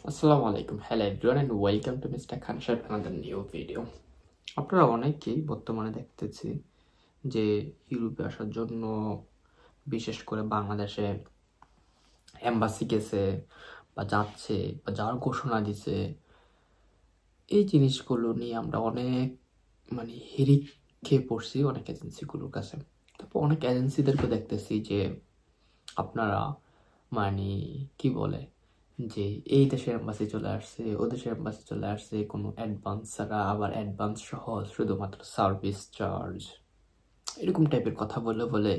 আসসালামু আলাইকুম, hello everyone and welcome to mister Khan সাহেব আনাদার নিউ ভিডিও। আপনারা অনেকেই বর্তমানে দেখতেছি যে ইউরোপে আসার জন্য বিশেষ করে বাংলাদেশে এম্বাসি গেছে বা যাচ্ছে বা যাওয়ার ঘোষণা দিছে। এই জিনিসগুলো নিয়ে আমরা অনেক হিড়িক খেয়ে পড়ছি অনেক এজেন্সিগুলোর কাছে। তারপর অনেক এজেন্সিদেরকে দেখতেছি যে আপনারা মানে কি বলে যে এই দেশের এম্বাসি চলে আসছে, ও দেশের এম্বাসি চলে আসছে, কোনো অ্যাডভান্স ছাড়া, আবার অ্যাডভান্স সহ শুধুমাত্র সার্ভিস চার্জ, এরকম টাইপের কথা বলে বলে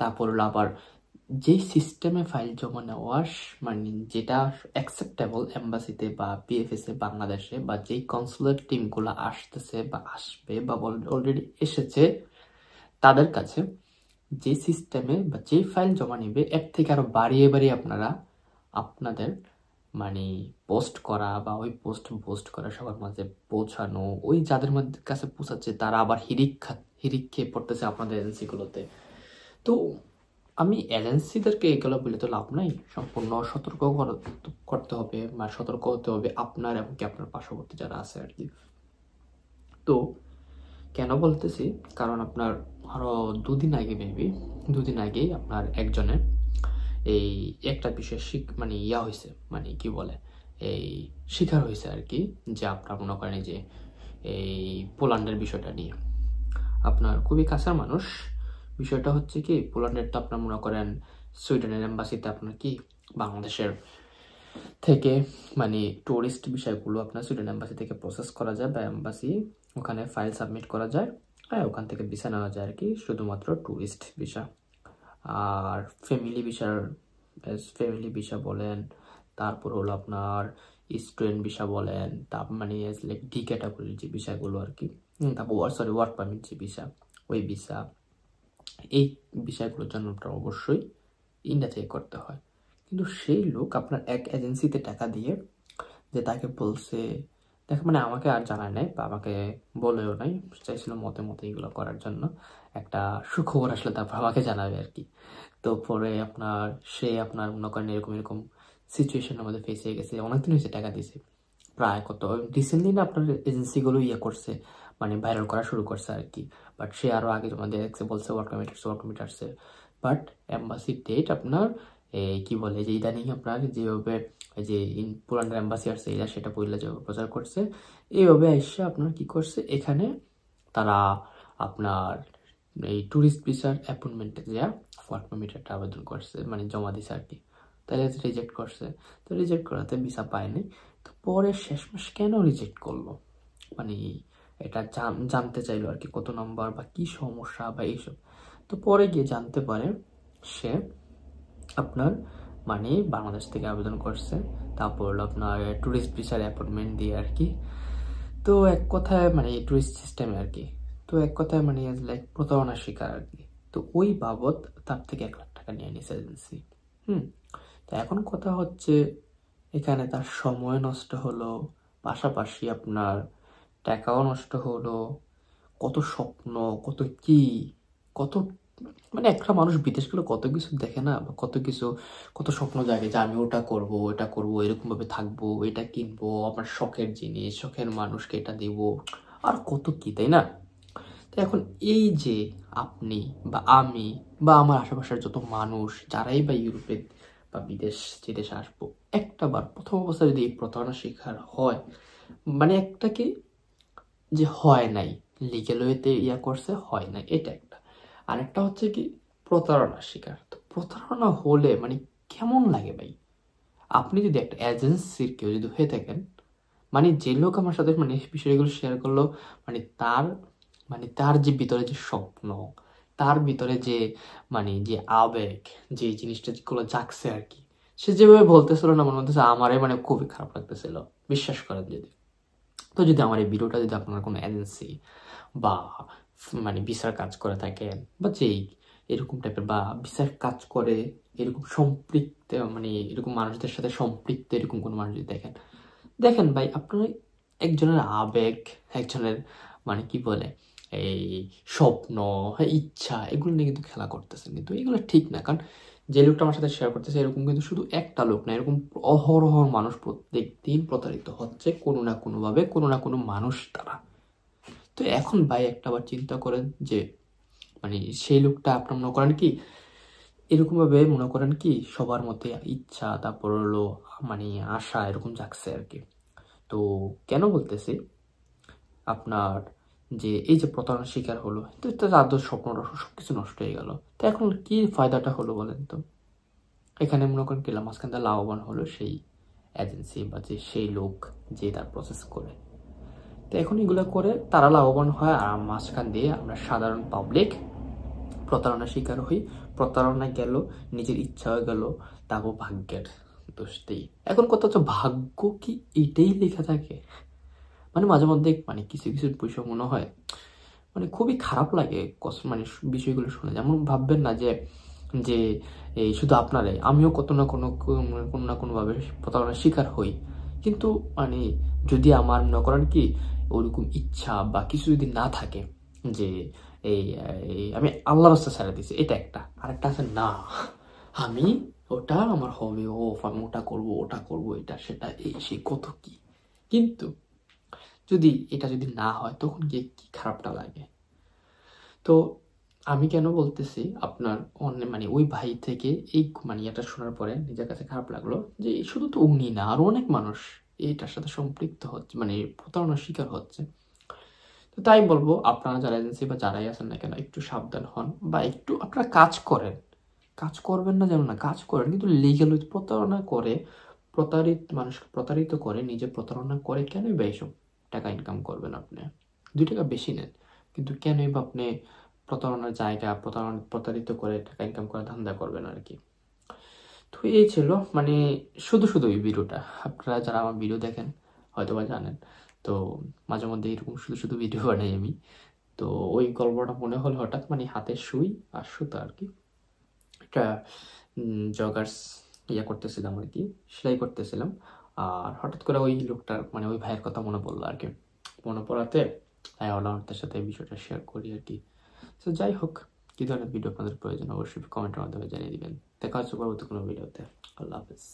তারপর আবার যেই সিস্টেমে ফাইল জমা নেওয়ার যেটা অ্যাকসেপ্টেবল এম্বাসিতে বা পিএফএস এ বাংলাদেশে বা যেই কনসুলেট টিমগুলো আসতেছে বা আসবে বা অলরেডি এসেছে তাদের কাছে যে সিস্টেমে বা যে ফাইল জমা নিবে এর থেকে আরো বাড়িয়ে বাড়িয়ে আপনারা আপনাদের পোস্ট করা বা ওই পোস্ট করা সবার মাঝে পৌঁছানো, ওই যাদের মধ্যে কাছে পৌঁছাচ্ছে তারা আবার হিরিক খেয়ে পড়তেছে আপনাদের এজেন্সিগুলোতে। তো আমি এজেন্সিদেরকে এগুলো বলে তো লাভ নাই, সম্পূর্ণ সতর্ক করতে হবে বা সতর্ক হতে হবে আপনার এমনকি আপনার পার্শ্ববর্তী যারা আছে আর কি। তো কেন বলতেছি, কারণ আপনার আরো দুদিন আগেই আপনার একজনের এই একটা বিষয় ইয়া হয়েছে, কি বলে এই শিকার হয়েছে আর কি, যে আপনার মনে করেন যে এই পোল্যান্ডের বিষয়টা নিয়ে আপনার খুবই কাছের মানুষ। বিষয়টা হচ্ছে কি, পোল্যান্ডের তো আপনার মনে করেন সুইডেনের এম্বাসিতে আপনার কি বাংলাদেশের থেকে টুরিস্ট বিষয়গুলো আপনার সুইডেন এম্বাসি থেকে প্রসেস করা যায় বা এম্বাসি ওখানে ফাইল সাবমিট করা যায়, হ্যাঁ ওখান থেকে ভিসা নেওয়া যায় আর কি, শুধুমাত্র টুরিস্ট ভিসা। আর ফ্যামিলি ভিসা বলেন, তারপর হলো আপনার স্টুডেন্ট ভিসা বলেন, তারপর ডি ক্যাটাগরির যে ভিসাগুলো আর কি, তারপর ওয়ার্ক পারমিট যে ভিসা, ওই ভিসা, এই বিষয়গুলোর জন্য আপনার অবশ্যই ইন্ডিয়া থেকে করতে হয়। কিন্তু সেই লোক আপনার এক এজেন্সিতে টাকা দিয়ে যে তাকে বলছে, দেখ আমাকে আর জানায় নাই বা আমাকে বলেও নাই, চাইছিল মতে মতে এগুলো করার জন্য, একটা সুখবর আসলে তারপর আমাকে জানাবে আর কি। তো পরে আপনার মনে করেন এরকম এরকম সিচুয়েশনের মধ্যে ফেস হয়ে গেছে, অনেকদিন হয়েছে টাকা দিয়েছে, প্রায় কত রিসেন্টলি না আপনার এজেন্সিগুলো করছে, ভাইরাল করা শুরু করছে আর কি। বাট সে আরো আগে জমা দিয়ে দেখছে, বলছে ওয়ার্ক পারমিট আসছে, বাট এম্বাসি ডেট আপনার কি বলে যে ইদানিং আপনার যেভাবে যে পোল্যান্ডের এম্বাসি আসছে এরা সেটা পয়লা যেভাবে প্রচার করছে, এইভাবে এসে আপনার কি করছে এখানে তারা আপনার এই ট্যুরিস্ট ভিসার অ্যাপয়েন্টমেন্টে যা ওয়ার্ক পারমিটের আবেদন করছে, জমা দিছে আর কি। তাহলে রিজেক্ট করছে, তো রিজেক্ট করাতে ভিসা পায়নি। তো পরে শেষমেশ কেন রিজেক্ট করলো, এটা জানতে চাইলো আর কি, কত নাম্বার বা কি সমস্যা বা এইসব। তো পরে গিয়ে জানতে পারে সে আপনার বাংলাদেশ থেকে আবেদন করছে, তারপর হলো আপনার ট্যুরিস্ট ভিসার অ্যাপয়েন্টমেন্ট দিয়ে আর কি। তো এক কথায় টুরিস্ট সিস্টেমে আর কি, তো এক কথায় লাইক প্রতারণার শিকার আর কি। তো ওই বাবদ তার থেকে 1 লাখ টাকা নিয়ে নিছে এজেন্সি। তো এখন কথা হচ্ছে, এখানে তার সময় নষ্ট হলো, পাশাপাশি আপনার টাকাও নষ্ট হলো, কত স্বপ্ন, কত কি, কত একটা মানুষ বিদেশ গেলে কত কিছু দেখে না, বা কত স্বপ্ন জাগে যে আমি ওটা করব, এটা করব, এরকম ভাবে থাকবো, এটা কিনবো, আমার শখের জিনিস, শখের মানুষকে এটা দিব, আর কত কি, তাই না? তো এখন এই যে আপনি বা আমি বা আমার আশেপাশের যত মানুষ যারাই বা ইউরোপে বা যে দেশে আসবো, একটা বার প্রথম অবস্থায় যদি এই প্রতারণার শিকার হয়, একটা কি যে হয় নাই, লিগ্যাল ওয়েতে করছে, হয় নাই, এটা একটা। আরেকটা হচ্ছে কি প্রতারণার শিকার। তো প্রতারণা হলে কেমন লাগে ভাই? আপনি যদি একটা এজেন্সির কেউ যদি হয়ে থাকেন, যে লোক আমার সাথে বিষয়গুলো শেয়ার করলো, তার তার যে ভিতরে যে স্বপ্ন, তার ভিতরে যে যে আবেগ, যে জিনিসটা যেগুলো জাগছে আর কি, সে যেভাবে বলতেছিল না, মনে হতেছে আমারে খুবই খারাপ লাগতেছিল, বিশ্বাস করেন যদি। তো যদি আমার এই ভিডিওটা যদি আপনার কোনো এজেন্সি বা ভিসার কাজ করে থাকেন, বা যেই এরকম টাইপের বা ভিসার কাজ করে এরকম সম্পৃক্ত এরকম মানুষদের সাথে সম্পৃক্ত এরকম কোনো মানুষ যদি দেখেন ভাই, আপনার একজনের আবেগ, একজনের কি বলে এই স্বপ্ন, ইচ্ছা, এগুলো নিয়ে কিন্তু খেলা করতেছেন, কিন্তু এগুলো ঠিক না। কারণ যে লোকটা আমার সাথে শেয়ার করতেছে এরকম কিন্তু শুধু একটা লোক না, এরকম অহরহ মানুষ প্রত্যেক দিন প্রতারিত হচ্ছে কোনো না কোনোভাবে, কোনো না কোনো মানুষ দ্বারা। তো এখন ভাই একটা আবার চিন্তা করেন যে মানে সেই লোকটা আপনার মনে করেন কি এরকম ভাবে মনে করেন কি সবার মধ্যে ইচ্ছা, তারপর হলো মানে আশা এরকম জাগছে আর কি। তো কেন বলতেছি আপনার যে এই যে প্রতারণার শিকার হলো, তো তাদের স্বপ্নটা সবকিছু নষ্ট হয়ে গেল। তো এখন কি ফায়দাটা হলো বলেন তো? এখানে মনে করেন কি মাঝখান থেকে লাভবান হলো সেই এজেন্সি বা যে সেই লোক যে তার প্রসেস করে। তো এখন এগুলো করে তারা লাভবান হয়, আর মাঝখান দিয়ে আমরা সাধারণ পাবলিক প্রতারণার শিকার হই। প্রতারণা গেল, নিজের ইচ্ছা হয়ে গেল, তারপর ভাগ্যের দোষতেই। এখন কথা হচ্ছে ভাগ্য কি এটাই লেখা থাকে? মানে মাঝে মধ্যে মানে কিছু কিছু বিষয় মনে হয় মানে খুবই খারাপ লাগে মানে বিষয়গুলো শুনে। যেমন ভাববেন না যে যে এই শুধু আপনারাই, আমিও কত না কোনো না কোনোভাবে প্রতারণার শিকার হই। কিন্তু মানে যদি আমার মনে করেন কি ওরকম ইচ্ছা বা কিছু যদি না থাকে যে এই আমি আল্লাহর রাস্তা ছেড়ে দিছি, এটা একটা। আরেকটা আছে না আমি ওটা আমার হবে, ও আমি ওটা করবো ওটা করবো এটা সেটা এই সেই কত কি। কিন্তু যদি এটা যদি না হয় তখন গিয়ে কি খারাপটা লাগে। তো আমি কেন বলতেছি আপনার মানে ওই ভাই থেকে এই মানে এটা শোনার পরে নিজের কাছে খারাপ লাগলো যে শুধু তো উনি না আরো অনেক মানুষ এইটার সাথে সম্পৃক্ত হচ্ছে, মানে প্রতারণার শিকার হচ্ছে। তো তাই বলবো আপনারা যারা এজেন্সি বা যারাই আছেন না কেন একটু সাবধান হন, বা একটু আপনারা কাজ করেন। কাজ করবেন না যেমন না, কাজ করেন কিন্তু লিগ্যাল প্রতারণা করে, মানুষকে প্রতারিত করে, নিজে প্রতারণা করে কেনই বা এইসব টাকা ইনকাম করবেন? আপনি 2 টাকা বেশি নেন, কিন্তু কেনই বা আপনি প্রতারণার জায়গা প্রতারিত করে টাকা ইনকাম করার ধান্দা করবেন আর কি। তো এই ছিল মানে শুধু শুধু এই ভিডিওটা। আপনারা যারা আমার ভিডিও দেখেন হয়তো বা জানেন, তো মাঝে মধ্যে এরকম শুধু শুধু ভিডিও বানাই আমি। তো ওই গল্পটা মনে হলো হঠাৎ, মানে হাতে সুই আর সুতা আর কি, একটা জগার্স করতেছিলাম আর কি, সেলাই করতেছিলাম। আর হঠাৎ করে ওই লোকটার মানে ওই ভাইয়ের কথা মনে পড়লো আর কি। মনে পড়াতে তাই তার সাথে এই বিষয়টা শেয়ার করি আর কি। তো যাই হোক, কি ধরনের ভিডিও আপনাদের প্রয়োজন অবশ্যই কমেন্টের মাধ্যমে জানিয়ে দিবেন। দেখা হচ্ছে পরবর্তী কোনো ভিডিওতে। আল্লাহ হাফেজ।